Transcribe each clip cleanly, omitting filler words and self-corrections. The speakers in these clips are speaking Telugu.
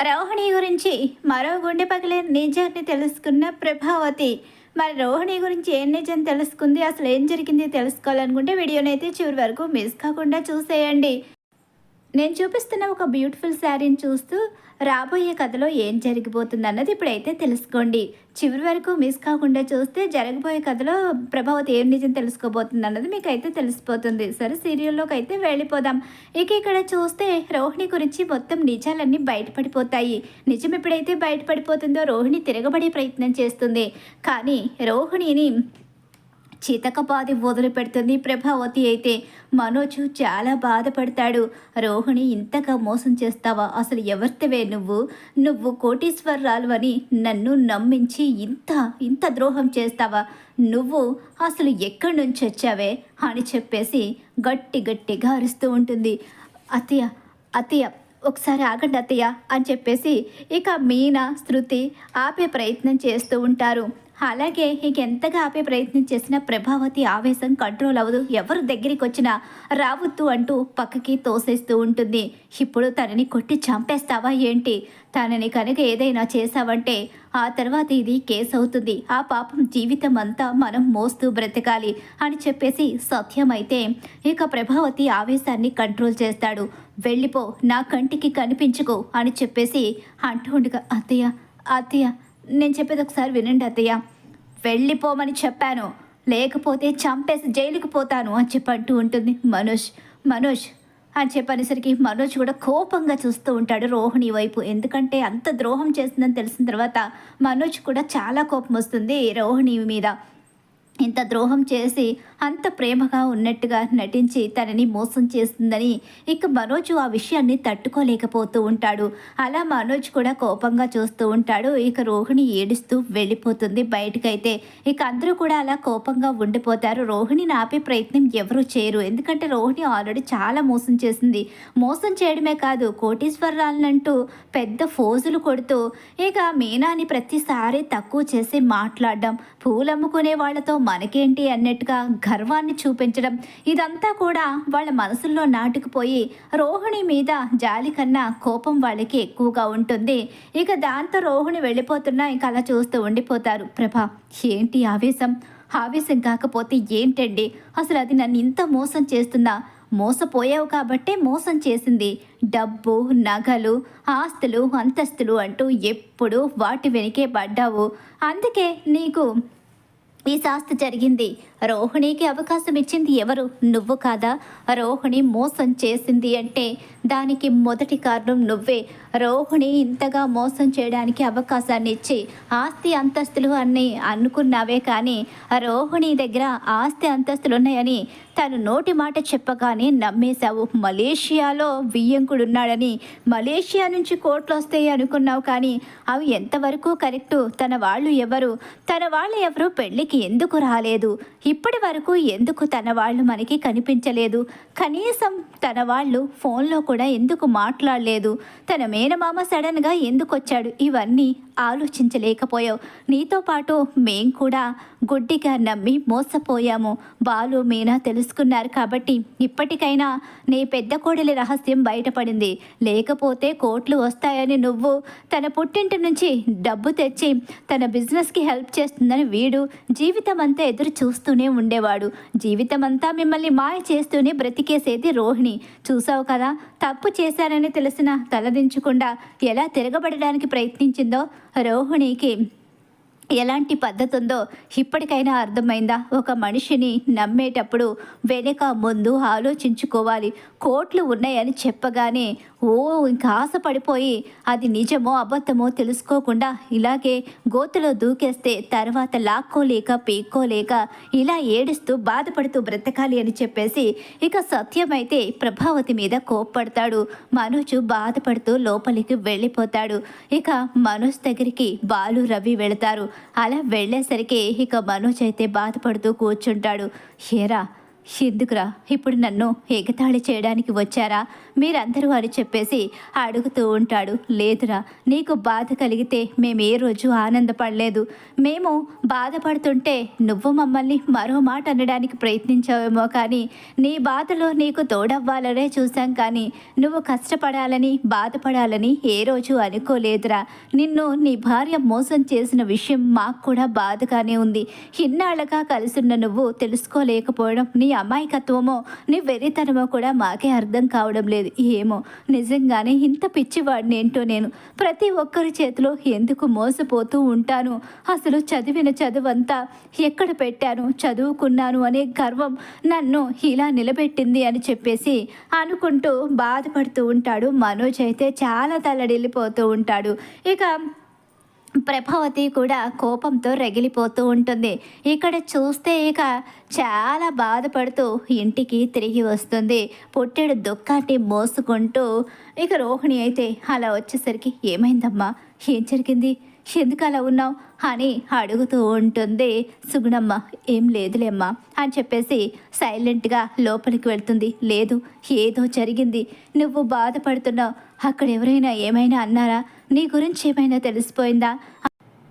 రోహిణి గురించి మరో గుండె పగిలే నిజాన్ని తెలుసుకున్న ప్రభావతి. మరి రోహిణి గురించి ఏం నిజం తెలుసుకుంది, అసలు ఏం జరిగింది తెలుసుకోవాలనుకుంటే వీడియోనైతే చివరి వరకు మిస్ కాకుండా చూసేయండి. నేను చూపిస్తున్న ఒక బ్యూటిఫుల్ శారీని చూస్తూ రాబోయే కథలో ఏం జరిగిపోతుంది అన్నది ఇప్పుడైతే తెలుసుకోండి. చివరి వరకు మిస్ కాకుండా చూస్తే జరగబోయే కథలో ప్రభావతి ఏం నిజం తెలుసుకోబోతుంది అన్నది మీకు అయితే తెలిసిపోతుంది. సరే, సీరియల్లోకి అయితే వెళ్ళిపోదాం. ఇక్కడ చూస్తే రోహిణి గురించి మొత్తం నిజాలన్నీ బయటపడిపోతాయి. నిజం ఎప్పుడైతే బయటపడిపోతుందో రోహిణి తిరగబడే ప్రయత్నం చేస్తుంది. కానీ రోహిణిని చితకపాది వదిలిపెడుతుంది ప్రభావతి. అయితే మనోజు చాలా బాధపడతాడు. రోహిణి ఇంతగా మోసం చేస్తావా, అసలు ఎవరితవే నువ్వు కోటీశ్వరరాలు అని నన్ను నమ్మించి ఇంత ఇంత ద్రోహం చేస్తావా, నువ్వు అసలు ఎక్కడి నుంచి వచ్చావే అని చెప్పేసి గట్టిగా అరుస్తూ ఉంటుంది. అత్తయ్య అత్తయ్య ఒకసారి ఆగండి అత్తయ్య అని చెప్పేసి ఇక మీనా శృతి ఆపే ప్రయత్నం చేస్తూ ఉంటారు. అలాగే ఎంతగా ఆపే ప్రయత్నం చేసినా ప్రభావతి ఆవేశం కంట్రోల్ అవ్వదు. ఎవరు దగ్గరికి వచ్చినా రావద్దు అంటూ పక్కకి తోసేస్తూ ఉంటుంది. ఇప్పుడు తనని కొట్టి చంపేస్తావా ఏంటి, తనని కనుక ఏదైనా చేశావంటే ఆ తర్వాత ఇది కేసు అవుతుంది, ఆ పాపం జీవితం అంతా మనం మోస్తూ బ్రతకాలి అని చెప్పేసి సత్యం అయితే ఇక ప్రభావతి ఆవేశాన్ని కంట్రోల్ చేస్తాడు. వెళ్ళిపో, నా కంటికి కనిపించుకో అని చెప్పేసి అంటూ ఉండగా అత్తయ్య నేను చెప్పేది ఒకసారి వినండి అత్తయ్య, వెళ్ళిపోమని చెప్పాను, లేకపోతే చంపేసి జైలుకి పోతాను అని చెప్పంటూ ఉంటుంది. మనోజ్ అని చెప్పనేసరికి మనోజ్ కూడా కోపంగా చూస్తూ ఉంటాడు రోహిణి వైపు. ఎందుకంటే అంత ద్రోహం చేస్తుందని తెలిసిన తర్వాత మనోజ్ కూడా చాలా కోపం వస్తుంది రోహిణి మీద. ఇంత ద్రోహం చేసి అంత ప్రేమగా ఉన్నట్టుగా నటించి తనని మోసం చేస్తుందని ఇక మనోజ్ ఆ విషయాన్ని తట్టుకోలేకపోతూ ఉంటాడు. అలా మనోజ్ కూడా కోపంగా చూస్తూ ఉంటాడు. ఇక రోహిణి ఏడుస్తూ వెళ్ళిపోతుంది బయటకైతే. ఇక అందరూ కూడా అలా కోపంగా ఉండిపోతారు. రోహిణిని ఆపే ప్రయత్నం ఎవరూ చేయరు. ఎందుకంటే రోహిణి ఆల్రెడీ చాలా మోసం చేసింది. మోసం చేయడమే కాదు, కోటీశ్వరరాలనంటూ పెద్ద ఫోజులు కొడుతూ ఇక మీనాని ప్రతిసారి తక్కువ చేసి మాట్లాడడం, పూలు అమ్ముకునే వాళ్ళతో మనకేంటి అన్నట్టుగా గర్వాన్ని చూపించడం, ఇదంతా కూడా వాళ్ళ మనసుల్లో నాటుకుపోయి రోహిణి మీద జాలి కన్నా కోపం వాళ్ళకి ఎక్కువగా ఉంటుంది. ఇక దాంతో రోహిణి వెళ్ళిపోతున్నా ఇక అలా చూస్తూ ఉండిపోతారు. ప్రభా, ఏంటి ఆవేశం కాకపోతే ఏంటండి, అసలు అది నన్ను ఇంత మోసం చేస్తుందా, మోసపోయావు కాబట్టే మోసం చేసింది. డబ్బు, నగలు, ఆస్తులు, అంతస్తులు అంటూ ఎప్పుడు వాటి వెనకే పడ్డావు. అందుకే నీకు ఈ శాస్తి జరిగింది. రోహిణికి అవకాశం ఇచ్చింది ఎవరు, నువ్వు కాదా? రోహిణి మోసం చేసింది అంటే దానికి మొదటి కారణం నువ్వే. రోహిణి ఇంతగా మోసం చేయడానికి అవకాశాన్ని ఇచ్చి ఆస్తి అంతస్తులు అన్నీ అనుకున్నావే, కానీ రోహిణి దగ్గర ఆస్తి అంతస్తులు ఉన్నాయని తను నోటి మాట చెప్పగానే నమ్మేశావు. మలేషియాలో వియ్యంకుడున్నాడని, మలేషియా నుంచి కోట్లు వస్తాయి అనుకున్నావు, కానీ అవి ఎంతవరకు కరెక్టు? తన వాళ్ళు ఎవరు పెళ్ళికి ఎందుకు రాలేదు? ఇప్పటి వరకు ఎందుకు తన వాళ్ళు మనకి కనిపించలేదు? కనీసం తన వాళ్ళు ఫోన్లో కూడా ఎందుకు మాట్లాడలేదు? తన మేనమామ సడన్గా ఎందుకు వచ్చాడు? ఇవన్నీ ఆలోచించలేకపోయావు. నీతో పాటు మేం కూడా గుడ్డిగా నమ్మి మోసపోయాము. బాలు, మీనా తెలుసుకున్నారు కాబట్టి ఇప్పటికైనా నీ పెద్ద కోడలి రహస్యం బయటపడింది. లేకపోతే కోట్లు వస్తాయని నువ్వు తన పుట్టింటి నుంచి డబ్బు తెచ్చి తన బిజినెస్కి హెల్ప్ చేస్తుందని వీడు జీవితం అంతా ఎదురు చూస్తూనే ఉండేవాడు. జీవితం అంతా మిమ్మల్ని మాయ చేస్తూనే బ్రతికేసేది రోహిణి. చూసావు కదా, తప్పు చేశానని తెలిసిన తలదించకుండా ఎలా తిరగబడడానికి ప్రయత్నించిందో. రోహిణికి ఎలాంటి పద్ధతి ఉందో ఇప్పటికైనా అర్థమైందా? ఒక మనిషిని నమ్మేటప్పుడు వెనక ముందు ఆలోచించుకోవాలి. కోట్లు ఉన్నాయని చెప్పగానే ఇంకా ఆశపడిపోయి అది నిజమో అబద్ధమో తెలుసుకోకుండా ఇలాగే గోతులో దూకేస్తే తర్వాత లాక్కోలేక పీక్కోలేక ఇలా ఏడుస్తూ బాధపడుతూ బ్రతకాలి అని చెప్పేసి ఇక సత్యమైతే ప్రభావతి మీద కోప్పడతాడు. మనోజు బాధపడుతూ లోపలికి వెళ్ళిపోతాడు. ఇక మనోజ్ దగ్గరికి బాలు, రవి వెళతారు. అలా వెళ్ళేసరికి ఇక మనోజ్ అయితే బాధపడుతూ కూర్చుంటాడు. ఏరా, ఎందుకురా ఇప్పుడు నన్ను ఎగతాళి చేయడానికి వచ్చారా మీరందరూ అని చెప్పేసి అడుగుతూ ఉంటాడు. లేదురా, నీకు బాధ కలిగితే మేము ఏ రోజు ఆనందపడలేదు. మేము బాధపడుతుంటే నువ్వు మమ్మల్ని మరో మాట అనడానికి ప్రయత్నించావేమో, కానీ నీ బాధలో నీకు తోడవ్వాలనే చూసాం, కానీ నువ్వు కష్టపడాలని బాధపడాలని ఏ రోజు అనుకోలేదురా. నిన్ను నీ భార్య మోసం చేసిన విషయం మాకు కూడా బాధగానే ఉంది. ఇన్నాళ్ళగా కలిసున్న నువ్వు తెలుసుకోలేకపోవడం నీ అమాయకత్వమో నీ వెర్రితనమో కూడా మాకే అర్థం కావడం లేదు. ఏమో నిజంగానే ఇంత పిచ్చివాడిని ఏంటో నేను. ప్రతి ఒక్కరి చేతిలో ఎందుకు మోసపోతూ ఉంటాను. అసలు చదివిన చదువంతా ఎక్కడ పెట్టాను, చదువుకున్నాను అనే గర్వం నన్ను ఇలా నిలబెట్టింది అని చెప్పేసి అనుకుంటూ బాధపడుతూ ఉంటాడు. మనోజ్ అయితే చాలా తల్లడిల్లిపోతూ ఉంటాడు. ఇక ప్రభావతి కూడా కోపంతో రగిలిపోతూ ఉంటుంది. ఇక్కడ చూస్తే ఇక చాలా బాధపడుతూ ఇంటికి తిరిగి వస్తుంది. పుట్టెడు దుఃఖాన్ని మోసుకుంటూ. ఇక రోహిణి అయితే అలా వచ్చేసరికి ఏమైందమ్మా, ఏం జరిగింది, ఎందుకు అలా ఉన్నావు అని అడుగుతూ ఉంటుంది. సుగుణమ్మ ఏం లేదులేమ్మా అని చెప్పేసి సైలెంట్గా లోపలికి వెళ్తుంది. లేదు, ఏదో జరిగింది, నువ్వు బాధపడుతున్నావు. అక్కడ ఎవరైనా ఏమైనా అన్నారా, నీ గురించి ఏమైనా తెలిసిపోయిందా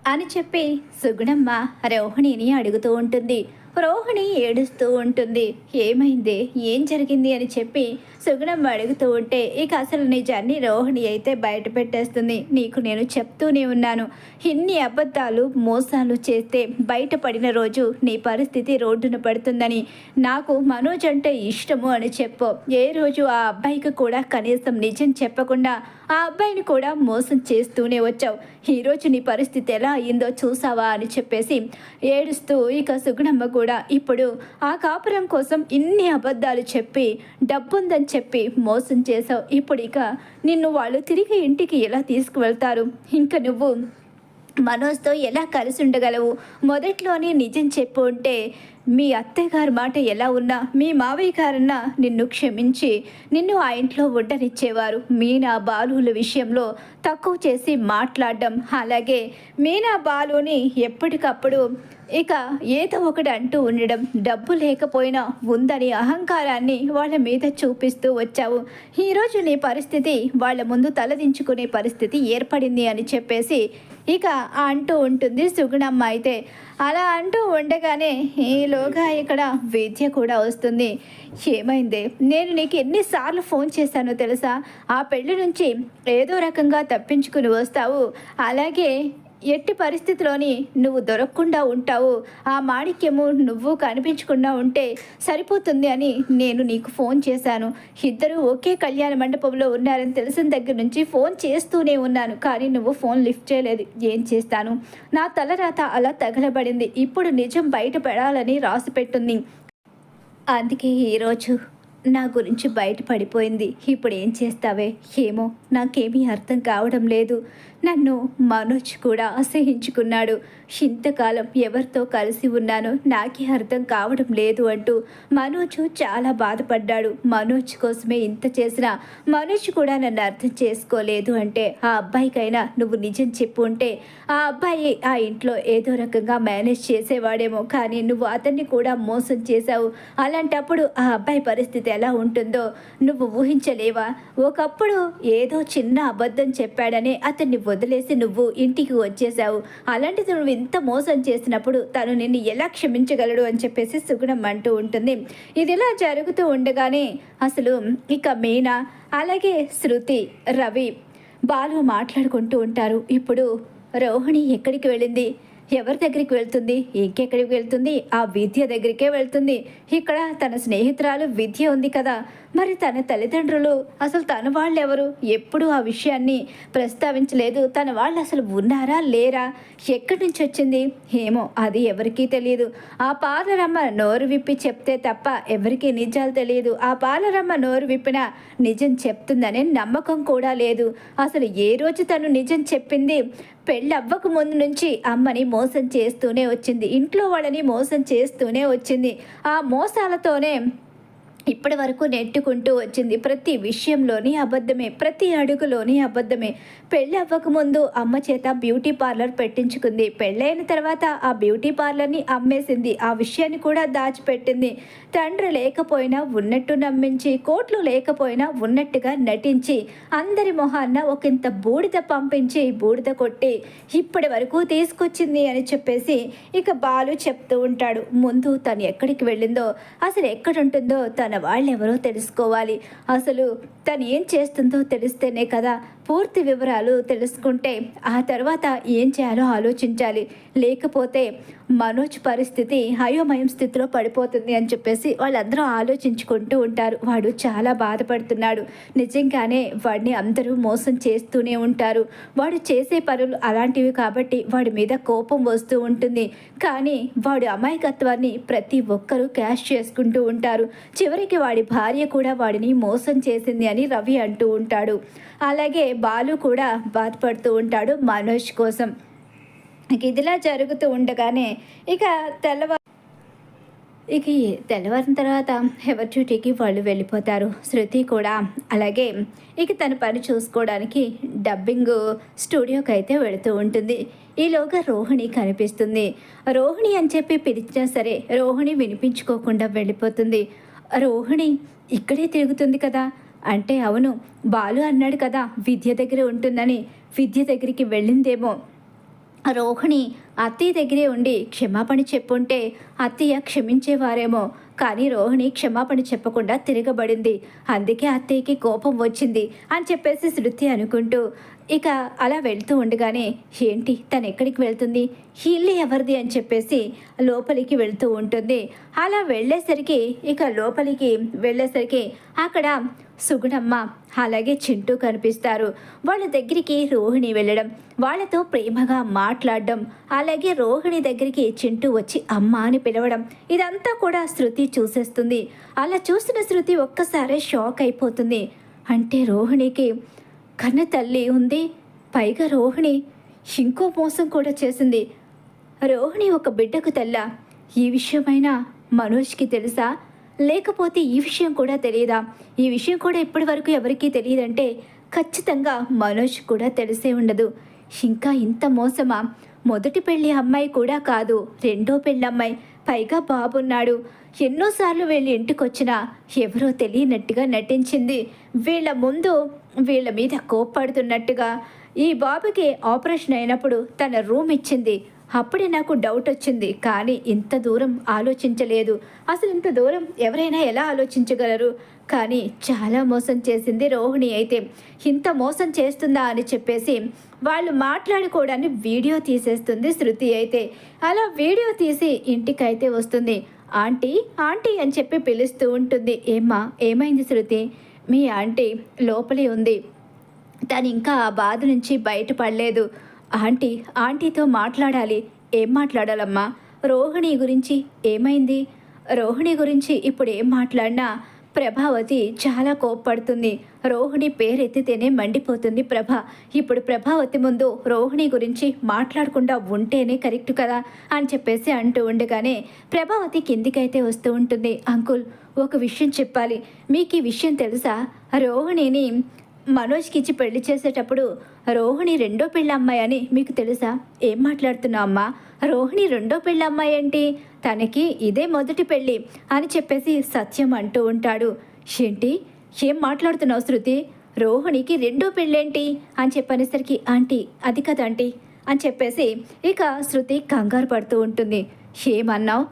అని చెప్పి సుగుణమ్మ రోహిణిని అడుగుతూ ఉంటుంది. రోహిణి ఏడుస్తూ ఉంటుంది. ఏమైంది, ఏం జరిగింది అని చెప్పి సుగుణమ్మ అడుగుతూ ఉంటే ఇక అసలు నిజాన్ని రోహిణి అయితే బయట పెట్టేస్తుంది. నీకు నేను చెప్తూనే ఉన్నాను, ఇన్ని అబద్ధాలు మోసాలు చేస్తే బయటపడిన రోజు నీ పరిస్థితి రోడ్డున పడుతుందని. నాకు మనోజ్ అంటే ఇష్టము అని చెప్పు. ఏ రోజు ఆ అబ్బాయికి కూడా కనీసం నిజం చెప్పకుండా ఆ అబ్బాయిని కూడా మోసం చేస్తూనే వచ్చావు. ఈరోజు నీ పరిస్థితి ఎలా అయిందో చూసావా అని చెప్పేసి ఏడుస్తూ ఇక సుగుణమ్మ కూడా ఇప్పుడు ఆ కాపురం కోసం ఇన్ని అబద్ధాలు చెప్పి డబ్బుందని చెప్పి మోసం చేసావు. ఇప్పుడు ఇక నిన్ను వాళ్ళు తిరిగి ఇంటికి ఎలా తీసుకువెళ్తారు, ఇంకా నువ్వు మనోజ్తో ఎలా కలిసి ఉండగలవు? మొదట్లోనే నిజం చెప్పు ఉంటే మీ అత్తయ్యగారి మాట ఎలా ఉన్నా మీ మావయ్య గారన్నా నిన్ను క్షమించి నిన్ను ఆ ఇంట్లో ఉండనిచ్చేవారు. మీనా బాలుల విషయంలో తక్కువ చేసి మాట్లాడడం, అలాగే మీనా బాలుని ఎప్పటికప్పుడు ఇక ఏదో ఒకటి అంటూ ఉండడం, డబ్బు లేకపోయినా ఉందని అహంకారాన్ని వాళ్ళ మీద చూపిస్తూ వచ్చావు. ఈరోజు నీ పరిస్థితి వాళ్ళ ముందు తలదించుకునే పరిస్థితి ఏర్పడింది అని చెప్పేసి ఇక అంటూ ఉంటుంది సుగుణమ్మ. అయితే అలా అంటూ ఉండగానే ఈలోగా ఇక్కడ విద్య కూడా వస్తుంది. ఏమైంది, నేను నీకు ఎన్నిసార్లు ఫోన్ చేశానో తెలుసా? ఆ పెళ్లి నుంచి ఏదో రకంగా తప్పించుకుని వస్తావు, అలాగే ఎట్టి పరిస్థితిలోని నువ్వు దొరకకుండా ఉంటావు, ఆ మాణిక్యము నువ్వు కనిపించకుండా ఉంటే సరిపోతుంది అని నేను నీకు ఫోన్ చేశాను. ఇద్దరు ఒకే కళ్యాణ మండపంలో ఉన్నారని తెలిసిన దగ్గర నుంచి ఫోన్ చేస్తూనే ఉన్నాను, కానీ నువ్వు ఫోన్ లిఫ్ట్ చేయలేదు. ఏం చేస్తాను, నా తలరాత అలా తగలబడింది. ఇప్పుడు నిజం బయటపడాలని రాసి పెట్టుంది. అందుకే ఈరోజు నా గురించి బయటపడిపోయింది. ఇప్పుడు ఏం చేస్తావే ఏమో, నాకేమీ అర్థం కావడం లేదు. నన్ను మనోజ్ కూడా అసహించుకున్నాడు. ఇంతకాలం ఎవరితో కలిసి ఉన్నానో నాకే అర్థం కావడం లేదు అంటూ మనోజ్ చాలా బాధపడ్డాడు. మనోజ్ కోసమే ఇంత చేసినా మనోజ్ కూడా నన్ను అర్థం చేసుకోలేదు అంటే ఆ అబ్బాయికైనా నువ్వు నిజం చెప్పు ఉంటే ఆ అబ్బాయి ఆ ఇంట్లో ఏదో రకంగా మేనేజ్ చేసేవాడేమో, కానీ నువ్వు అతన్ని కూడా మోసం చేశావు. అలాంటప్పుడు ఆ అబ్బాయి పరిస్థితి ఎలా ఉంటుందో నువ్వు ఊహించలేవా? ఒకప్పుడు ఏదో చిన్న అబద్ధం చెప్పాడనే అతన్ని వదిలేసి నువ్వు ఇంటికి వచ్చేసావు. అలాంటిది నువ్వు ఇంత మోసం చేసినప్పుడు తను నిన్ను ఎలా క్షమించగలడు అని చెప్పేసి సుగుణం అంటూ ఉంటుంది. ఇది ఇలా జరుగుతూ ఉండగానే అసలు ఇక మీనా అలాగే శృతి, రవి, బాలు మాట్లాడుకుంటూ ఉంటారు. ఇప్పుడు రోహిణి ఎక్కడికి వెళ్ళింది, ఎవరి దగ్గరికి వెళ్తుంది, ఇంకెక్కడికి వెళ్తుంది? ఆ విద్య దగ్గరికే వెళ్తుంది. ఇక్కడ తన స్నేహితురాలు విద్య ఉంది కదా, మరి తన తల్లిదండ్రులు అసలు తన వాళ్ళు ఎవరు? ఎప్పుడూ ఆ విషయాన్ని ప్రస్తావించలేదు. తన వాళ్ళు అసలు ఉన్నారా లేరా, ఎక్కడి నుంచి వచ్చింది ఏమో అది ఎవరికీ తెలియదు. ఆ పాలరమ్మ నోరు విప్పి చెప్తే తప్ప ఎవరికీ నిజాలు తెలియదు. ఆ పాలరమ్మ నోరు విప్పిన నిజం చెప్తుందనే నమ్మకం కూడా లేదు. అసలు ఏ రోజు తను నిజం చెప్పింది? పెళ్ళవ్వక ముందు నుంచి అమ్మని మోసం చేస్తూనే వచ్చింది, ఇంట్లో వాళ్ళని మోసం చేస్తూనే వచ్చింది. ఆ మోసాలతోనే ఇప్పటి వరకు నెట్టుకుంటూ వచ్చింది ప్రతి విషయంలోని అబద్ధమే, ప్రతి అడుగులోని అబద్ధమే. పెళ్ళి అవ్వకముందు అమ్మ చేత బ్యూటీ పార్లర్ పెట్టించుకుంది. పెళ్ళైన తర్వాత ఆ బ్యూటీ పార్లర్ని అమ్మేసింది. ఆ విషయాన్ని కూడా దాచిపెట్టింది. తండ్రి లేకపోయినా ఉన్నట్టు నమ్మించి, కోట్లు లేకపోయినా ఉన్నట్టుగా నటించి, అందరి మొహాన్న ఒకంత బూడిద పంపించి బూడిద కొట్టి ఇప్పటి వరకు తీసుకొచ్చింది అని చెప్పేసి ఇక బాలు చెప్తూ ఉంటాడు. ముందు తను ఎక్కడికి వెళ్ళిందో, అసలు ఎక్కడుంటుందో, తన వాళ్ళెవరో తెలుసుకోవాలి. అసలు తను ఏం చేస్తుందో తెలిస్తేనే కదా పూర్తి వివరాలు తెలుసుకుంటే ఆ తర్వాత ఏం చేయాలో ఆలోచించాలి. లేకపోతే మనోజ్ పరిస్థితి అయోమయం స్థితిలో పడిపోతుంది అని చెప్పేసి వాళ్ళందరూ ఆలోచించుకుంటూ ఉంటారు. వాడు చాలా బాధపడుతున్నాడు. నిజంగానే వాడిని అందరూ మోసం చేస్తూనే ఉంటారు. వాడు చేసే పనులు అలాంటివి కాబట్టి వాడి మీద కోపం వస్తూ ఉంటుంది. కానీ వాడి అమాయకత్వాన్ని ప్రతి ఒక్కరూ క్యాష్ చేసుకుంటూ ఉంటారు. చివరికి వాడి భార్య కూడా వాడిని మోసం చేసింది అని రవి అంటూ ఉంటాడు. అలాగే బాలు కూడా బాధపడుతూ ఉంటాడు మనోజ్ కోసం. ఇదిలా జరుగుతూ ఉండగానే ఇక తెల్లవారిన తర్వాత ఎవరి డ్యూటీకి వాళ్ళు వెళ్ళిపోతారు. శృతి కూడా అలాగే ఇక తన పని చూసుకోవడానికి డబ్బింగ్ స్టూడియోకి అయితే వెళుతూ ఉంటుంది. ఈలోగా రోహిణి కనిపిస్తుంది. రోహిణి అని చెప్పి పిలిచినా సరే రోహిణి వినిపించుకోకుండా వెళ్ళిపోతుంది. రోహిణి ఇక్కడే తిరుగుతుంది కదా అంటే, అవును బాలు అన్నాడు కదా విద్య దగ్గర ఉంటుందని, విద్య దగ్గరికి వెళ్ళిందేమో. రోహిణి అత్తయ్య దగ్గరే ఉండి క్షమాపణ చెప్పుంటే అత్తయ్య క్షమించేవారేమో. కానీ రోహిణి క్షమాపణ చెప్పకుండా తిరగబడింది. అందుకే అత్తయ్యకి కోపం వచ్చింది అని చెప్పేసి శృతి అనుకుంటూ ఇక అలా వెళ్తూ ఉండగానే, ఏంటి తను ఎక్కడికి వెళ్తుంది, ఇల్లు ఎవరిది అని చెప్పేసి లోపలికి వెళ్తూ ఉంటుంది. అలా వెళ్ళేసరికి లోపలికి వెళ్ళేసరికి అక్కడ సుగుణమ్మ అలాగే చింటూ కనిపిస్తారు. వాళ్ళ దగ్గరికి రోహిణి వెళ్ళడం, వాళ్ళతో ప్రేమగా మాట్లాడడం, అలాగే రోహిణి దగ్గరికి చింటూ వచ్చి అమ్మ అని పిలవడం, ఇదంతా కూడా శృతి చూసేస్తుంది. అలా చూసిన శృతి ఒక్కసారే షాక్ అయిపోతుంది. అంటే రోహిణికి కన్న తల్లి ఉంది, పైగా రోహిణి ఇంకో మోసం కూడా చేసింది. రోహిణి ఒక బిడ్డకు తెల్ల. ఈ విషయమైనా మనోజ్కి తెలుసా, లేకపోతే ఈ విషయం కూడా తెలియదా? ఈ విషయం కూడా ఇప్పటి వరకు ఎవరికీ తెలియదంటే ఖచ్చితంగా మనోజ్ కూడా తెలిసే ఉండదు. ఇంకా ఇంత మోసమా? మొదటి పెళ్ళి అమ్మాయి కూడా కాదు, రెండో పెళ్ళి అమ్మాయి, పైగా బాబున్నాడు. ఎన్నోసార్లు వీళ్ళ ఇంటికొచ్చినా ఎవరో తెలియనట్టుగా నటించింది. వీళ్ళ ముందు వీళ్ళ మీద కోప్పడుతున్నట్టుగా. ఈ బాబుకి ఆపరేషన్ అయినప్పుడు తన రూమ్ ఇచ్చింది. అప్పుడే నాకు డౌట్ వచ్చింది. కానీ ఇంత దూరం ఆలోచించలేదు. అసలు ఇంత దూరం ఎవరైనా ఎలా ఆలోచించగలరు? కానీ చాలా మోసం చేసింది రోహిణి. అయితే ఇంత మోసం చేస్తుందా అని చెప్పేసి వాళ్ళు మాట్లాడుకోవడాన్ని వీడియో తీసేస్తుంది శృతి. అయితే అలా వీడియో తీసి ఇంటికైతే వస్తుంది. ఆంటీ ఆంటీ అని చెప్పి పిలుస్తూ ఉంటుంది. ఏమ్మా ఏమైంది శృతి? మీ ఆంటీ లోపలే ఉంది, తను ఇంకా ఆ బాధ నుంచి బయటపడలేదు. ఆంటీ ఆంటీతో మాట్లాడాలి. ఏం మాట్లాడాలమ్మా? రోహిణి గురించి ఏమైంది? రోహిణి గురించి ఇప్పుడు ఏం మాట్లాడినా ప్రభావతి చాలా కోప్పడుతుంది. రోహిణి పేరెత్తితేనే మండిపోతుంది ప్రభ. ఇప్పుడు ప్రభావతి ముందు రోహిణి గురించి మాట్లాడకుండా ఉంటేనే కరెక్ట్ కదా అని చెప్పేసి అంటూ ఉండగానే ప్రభావతి కిందికైతే వస్తూ ఉంటుంది. అంకుల్ ఒక విషయం చెప్పాలి. మీకు ఈ విషయం తెలుసా? రోహిణిని మనోజ్కి ఇచ్చి పెళ్లి చేసేటప్పుడు రోహిణి రెండో పెళ్ళి అమ్మాయి అని మీకు తెలుసా? ఏం మాట్లాడుతున్నావు అమ్మా? రోహిణి రెండో పెళ్ళి అమ్మాయి ఏంటి? తనకి ఇదే మొదటి పెళ్ళి అని చెప్పేసి సత్యం అంటూ ఉంటాడు. ఏంటి ఏం మాట్లాడుతున్నావు శృతి? రోహిణికి రెండో పెళ్ళేంటి అని చెప్పనేసరికి ఆంటీ అది కదంటీ అని చెప్పేసి ఇక శృతి కంగారు పడుతూ ఉంటుంది. ఏమన్నావు?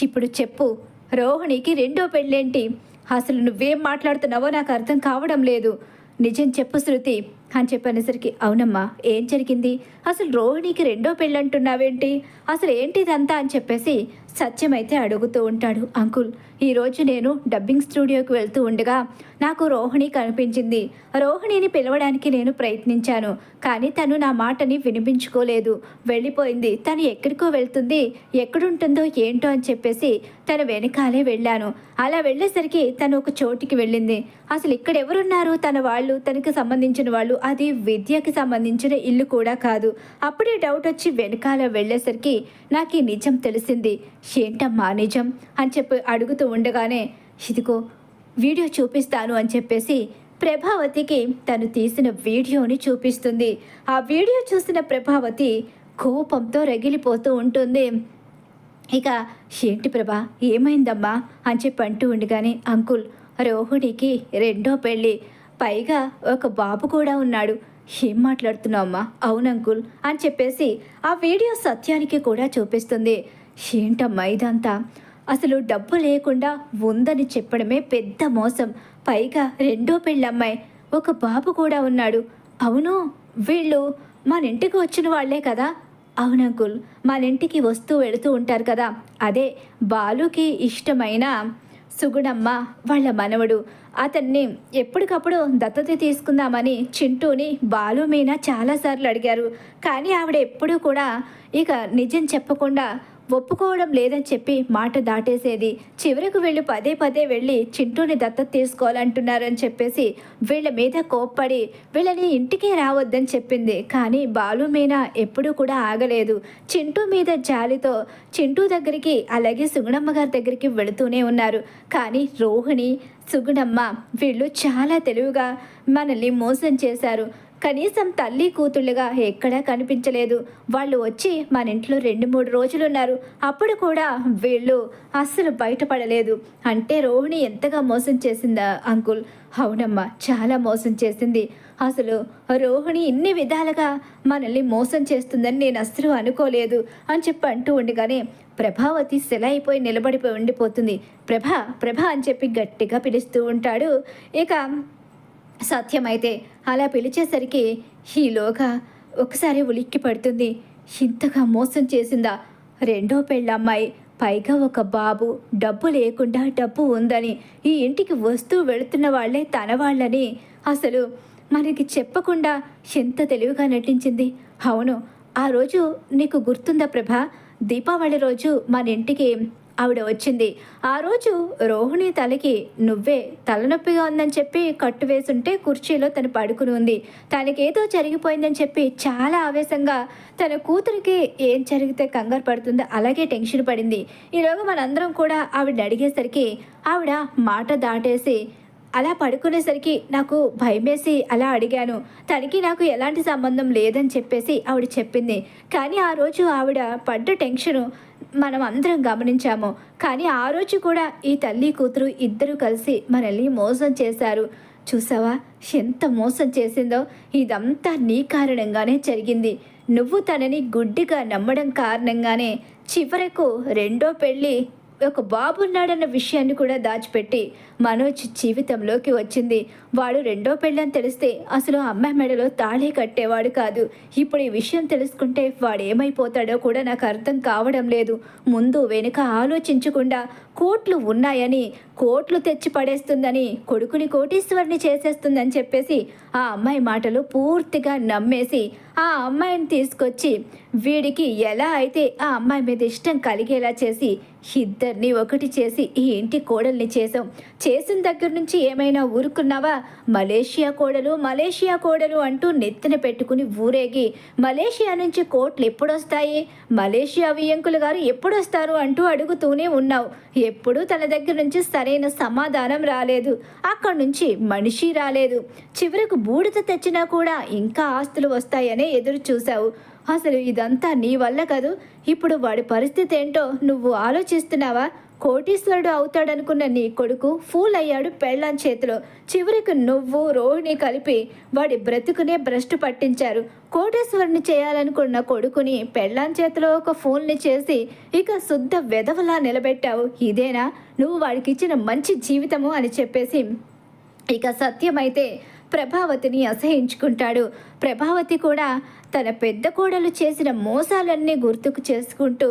ఇప్పుడు చెప్పు, రోహిణికి రెండో పెళ్ళేంటి? అసలు నువ్వేం మాట్లాడుతున్నావో నాకు అర్థం కావడం లేదు. నిజం చెప్పు శృతి అని చెప్పనేసరికి అవునమ్మా ఏం జరిగింది? అసలు రోహిణికి రెండో పెళ్ళంటున్నావేంటి? అసలు ఏంటిదంతా అని చెప్పేసి సత్యం అయితే అడుగుతూ ఉంటాడు. అంకుల్ ఈరోజు నేను డబ్బింగ్ స్టూడియోకి వెళ్తూ ఉండగా నాకు రోహిణి కనిపించింది. రోహిణిని పిలవడానికి నేను ప్రయత్నించాను, కానీ తను నా మాటని వినిపించుకోలేదు, వెళ్ళిపోయింది. తను ఎక్కడికో వెళ్తుంది, ఎక్కడుంటుందో ఏంటో అని చెప్పేసి తన వెనకాలే వెళ్ళాను. అలా వెళ్ళేసరికి తను ఒక చోటికి వెళ్ళింది. అసలు ఇక్కడ ఎవరున్నారు? తన వాళ్ళు, తనకి సంబంధించిన వాళ్ళు, అది విద్యకి సంబంధించిన ఇల్లు కూడా కాదు. అప్పుడే డౌట్ వచ్చి వెనకాల వెళ్ళేసరికి నాకు ఈ నిజం తెలిసింది. ఏంటమ్మా నిజం అని చెప్పి అడుగుతూ ఉండగానే ఇదిగో వీడియో చూపిస్తాను అని చెప్పేసి ప్రభావతికి తను తీసిన వీడియోని చూపిస్తుంది. ఆ వీడియో చూసిన ప్రభావతి కోపంతో రగిలిపోతూ ఉంటుంది. ఇక ఏంటి ప్రభా ఏమైందమ్మా అని చెప్పి అంటూ ఉండగానే, అంకుల్ రోహిణికి రెండో పెళ్ళి, పైగా ఒక బాబు కూడా ఉన్నాడు. ఏం మాట్లాడుతున్నావు అమ్మా? అవునంకుల్ అని చెప్పేసి ఆ వీడియో సత్యానికి కూడా చూపిస్తుంది. ఏంటమ్మా ఇదంతా? అసలు డబ్బు లేకుండా ఉందని చెప్పడమే పెద్ద మోసం, పైగా రెండో పెళ్ళమ్మాయి, ఒక బాబు కూడా ఉన్నాడు. అవును, వీళ్ళు మన ఇంటికి వచ్చిన వాళ్లే కదా? అవునంకుల్, మన ఇంటికి వస్తూ వెళుతూ ఉంటారు కదా, అదే బాలుకి ఇష్టమైన సుగుణమ్మ వాళ్ళ మనవడు. అతన్ని ఎప్పటికప్పుడు దత్తత తీసుకుందామని చింటూని బాలు మీనా చాలాసార్లు అడిగారు. కానీ ఆవిడ ఎప్పుడూ కూడా ఇక నిజం చెప్పకుండా ఒప్పుకోవడం లేదని చెప్పి మాట దాటేసేది. చివరకు వీళ్ళు పదే పదే వెళ్ళి చింటూని దత్తత తీసుకోవాలంటున్నారని చెప్పేసి వీళ్ళ మీద కోప్పడి వీళ్ళని ఇంటికే రావద్దని చెప్పింది. కానీ బాలు మీనా ఎప్పుడూ కూడా ఆగలేదు. చింటూ మీద జాలితో చింటూ దగ్గరికి అలాగే సుగుణమ్మ గారి దగ్గరికి వెళుతూనే ఉన్నారు. కానీ రోహిణి, సుగుణమ్మ వీళ్ళు చాలా తెలివిగా మనల్ని మోసం చేశారు. కనీసం తల్లి కూతుళ్ళుగా ఎక్కడా కనిపించలేదు. వాళ్ళు వచ్చి మన ఇంట్లో 2-3 రోజులున్నారు. అప్పుడు కూడా వీళ్ళు అస్సలు బయటపడలేదు. అంటే రోహిణి ఎంతగా మోసం చేసిందా అంకుల్? అవునమ్మా, చాలా మోసం చేసింది. అసలు రోహిణి ఇన్ని విధాలుగా మనల్ని మోసం చేస్తుందని నేను అస్సలు అనుకోలేదు అని చెప్పి అంటూ ఉండగానే ప్రభావతి శిల అయిపోయి నిలబడిపోయి ఉండిపోతుంది. ప్రభా అని చెప్పి గట్టిగా పిలుస్తూ ఉంటాడు. ఇక సత్యమైతే అలా పిలిచేసరికి ఈలోగా ఒకసారి ఉలిక్కి పడుతుంది. ఇంతగా మోసం చేసిందా? రెండో పెళ్ళమ్మాయి, పైగా ఒక బాబు, డబ్బు లేకుండా డబ్బు ఉందని ఈ ఇంటికి వస్తూ వెళుతున్న వాళ్లే తన వాళ్ళని అసలు మనకి చెప్పకుండా ఎంత తెలివిగా నటించింది. అవును, ఆ రోజు నీకు గుర్తుందా ప్రభా? దీపావళి రోజు మన ఇంటికి ఆవిడ వచ్చింది. ఆ రోజు రోహిణి తలకి నువ్వే తలనొప్పిగా ఉందని చెప్పి కట్టు వేసుంటే కుర్చీలో తను పడుకుని ఉంది. తనకేదో జరిగిపోయిందని చెప్పి చాలా ఆవేశంగా తన కూతురికి ఏం జరిగితే కంగారు పడుతుందో అలాగే టెన్షన్ పడింది. ఈలోగా మనందరం కూడా ఆవిడని అడిగేసరికి ఆవిడ మాట దాటేసి అలా పడుకునేసరికి నాకు భయమేసి అలా అడిగాను, తనకి నాకు ఎలాంటి సంబంధం లేదని చెప్పేసి ఆవిడ చెప్పింది. కానీ ఆ రోజు ఆవిడ పడ్డ టెన్షను మనం అందరం గమనించాము. కానీ ఆ రోజు కూడా ఈ తల్లి కూతురు ఇద్దరు కలిసి మనల్ని మోసం చేశారు. చూసావా ఎంత మోసం చేసిందో? ఇదంతా నీ కారణంగానే జరిగింది. నువ్వు తనని గుడ్డిగా నమ్మడం కారణంగానే చివరకు రెండో పెళ్ళి ఒక బాబు ఉన్నాడన్న విషయాన్ని కూడా దాచిపెట్టి మనోజ్ జీవితంలోకి వచ్చింది. వాడు రెండో పెళ్ళని తెలిస్తే అసలు అమ్మాయి మెడలో తాళే కట్టేవాడు కాదు. ఇప్పుడు ఈ విషయం తెలుసుకుంటే వాడు ఏమైపోతాడో కూడా నాకు అర్థం కావడం లేదు. ముందు వెనుక ఆలోచించకుండా కోట్లు ఉన్నాయని, కోట్లు తెచ్చి పడేస్తుందని, కొడుకుని కోటీశ్వరిని చేసేస్తుందని చెప్పేసి ఆ అమ్మాయి మాటలు పూర్తిగా నమ్మేసి ఆ అమ్మాయిని తీసుకొచ్చి వీడికి ఎలా అయితే ఆ అమ్మాయి మీద ఇష్టం కలిగేలా చేసి ఇద్దరిని ఒకటి చేసి ఈ ఇంటి కోడల్ని చేసిన దగ్గర నుంచి ఏమైనా ఊరుకున్నావా? మలేషియా కోడలు అంటూ నెత్తిన పెట్టుకుని ఊరేగి మలేషియా నుంచి కోట్లు ఎప్పుడొస్తాయి, మలేషియా వియ్యంకులు గారు ఎప్పుడొస్తారు అంటూ అడుగుతూనే ఉన్నావు. ఎప్పుడూ తన దగ్గర నుంచి సరైన సమాధానం రాలేదు. అక్కడి నుంచి మనిషి రాలేదు. చివరకు బూడిద తెచ్చినా కూడా ఇంకా ఆస్తులు వస్తాయనే ఎదురు చూశావు. అసలు ఇదంతా నీ వల్ల కదూ. ఇప్పుడు వాడి పరిస్థితి ఏంటో నువ్వు ఆలోచిస్తున్నావా? కోటీశ్వరుడు అవుతాడనుకున్న నీ కొడుకు ఫూల్ అయ్యాడు పెళ్ళాం చేతిలో. చివరికి నువ్వు రోహిణి కలిపి వాడి బ్రతుకునే భ్రష్టు పట్టించారు. కోటీశ్వరుని చేయాలనుకున్న కొడుకుని పెళ్ళాం చేతిలో ఒక ఫోన్ని చేసి ఇక శుద్ధ వెధవలా నిలబెట్టావు. ఇదేనా నువ్వు వాడికి ఇచ్చిన మంచి జీవితము అని చెప్పేసి ఇక సత్యమైతే ప్రభావతిని అసహించుకుంటాడు. ప్రభావతి కూడా తన పెద్ద కోడలు చేసిన మోసాలన్నీ గుర్తుకు చేసుకుంటూ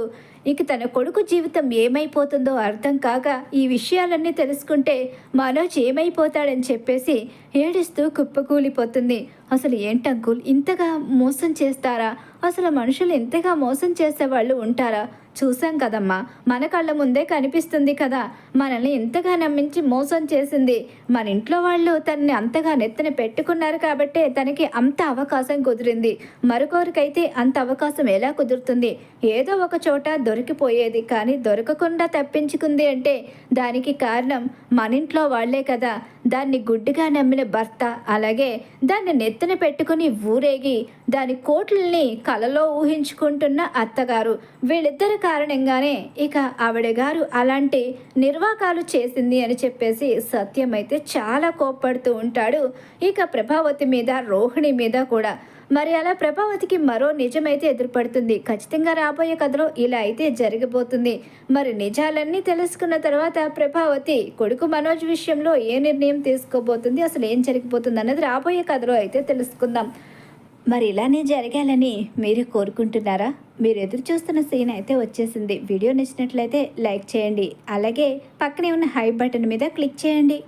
ఇక తన కొడుకు జీవితం ఏమైపోతుందో అర్థం కాక ఈ విషయాలన్నీ తెలుసుకుంటే మనోజ్ ఏమైపోతాడని చెప్పేసి ఏడుస్తూ కుప్పకూలిపోతుంది. అసలు ఏంటంకుల్ ఇంతగా మోసం చేస్తారా? అసలు మనుషులు ఇంతగా మోసం చేసేవాళ్ళు ఉంటారా? చూసాం కదమ్మా, మన కళ్ళ ముందే కనిపిస్తుంది కదా, మనల్ని ఇంతగా నమ్మించి మోసం చేసింది. మన ఇంట్లో వాళ్ళు తనని అంతగా నెత్తిన పెట్టుకున్నారు కాబట్టే తనకి అంత అవకాశం కుదిరింది. మరొకరికైతే అంత అవకాశం ఎలా కుదురుతుంది? ఏదో ఒక చోట దొరికిపోయేది, కానీ దొరకకుండా తప్పించుకుంది అంటే దానికి కారణం మన ఇంట్లో వాళ్లే కదా. దాన్ని గుడ్డిగా నమ్మిన భర్త, అలాగే దాన్ని నెత్తిన పెట్టుకుని ఊరేగి దాని కోట్లని కలలో ఊహించుకుంటున్న అత్తగారు, వీళ్ళిద్దరి కారణంగానే ఇక ఆవిడ గారు అలాంటి నిర్వాకాలు చేసింది అని చెప్పేసి సత్యం అయితే చాలా కోప్పడుతూ ఉంటాడు ఇక ప్రభావతి మీద, రోహిణి మీద కూడా. మరి అలా ప్రభావతికి మరో నిజమైతే ఎదురుపడుతుంది. ఖచ్చితంగా రాబోయే కథలో ఇలా అయితే జరగబోతుంది. మరి నిజాలన్నీ తెలుసుకున్న తర్వాత ప్రభావతి కొడుకు మనోజ్ విషయంలో ఏ నిర్ణయం తీసుకోబోతుంది, అసలు ఏం జరిగిపోతుంది అన్నది రాబోయే కథలో అయితే తెలుసుకుందాం. మరి ఇలానే జరగాలని మీరు కోరుకుంటున్నారా? మీరు ఎదురు చూస్తున్న సీన్ అయితే వచ్చేసింది. వీడియో నచ్చినట్లయితే లైక్ చేయండి, అలాగే పక్కనే ఉన్న హై బటన్ మీద క్లిక్ చేయండి.